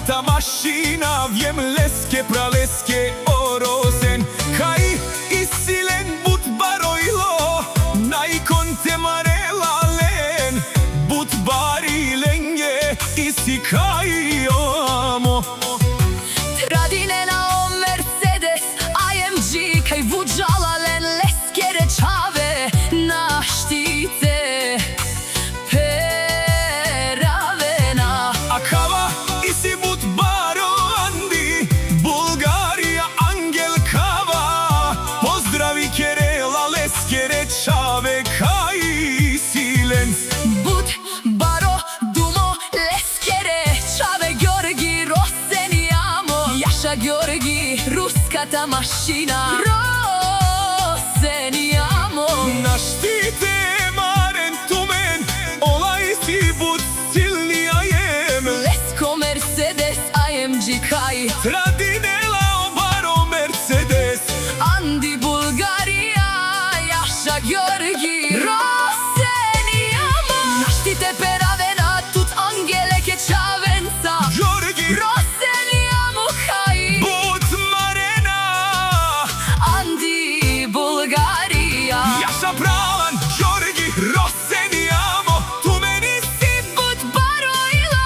ruskata mašina, vjem leske praleske orosen, kaj isilen but baroilo, najkonte marelalen, but bari lenge isi kaj amo. Tradinena o Mercedes, AMG, kaj vuđalalen leske rečave, naštite peravena. A kava isi but baro Andi, Bulgarija Angel kava, pozdravi Kerela leske rečave, kaj isilen. But baro dumo leske rečave, Georgi Rosenjamo, Jaša Georgi, ruskata mašina, Rosenjamo. Naštite maren tumen, ola isi but silnija jem. Lesko Mercedes, AMG kaj Tradinela o baro Mercedes, Andi Bulgarija, Jaša Georgi, Rosenjamo. Naštite peravena, tut angele kečavenca, Georgi Rosenjamo kaj but marena, Andi Bulgarija. Jaša pravan Georgi Rosenjamo, tu meni si But baroila,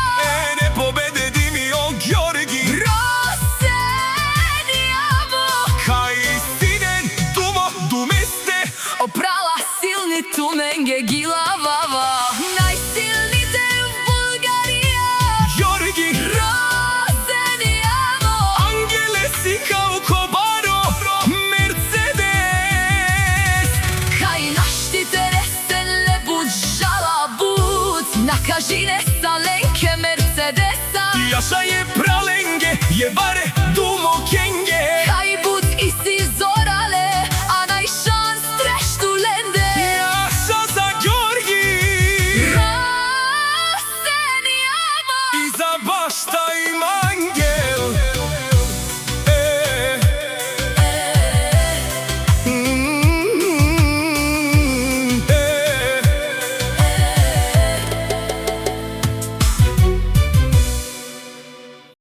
ne pobede dimi o Georgi, Rosenjamo. kaj istinen dumo dumiste. Oprala silni tumenge gilavava, najsilnite u Bulgarija, Georgi Rosenjamo. Angele si kao kobaro Mercedes. Kaj naštite resele buđala but, nakažine sa lenke Mercedesa. Jaša je pralenge, je bare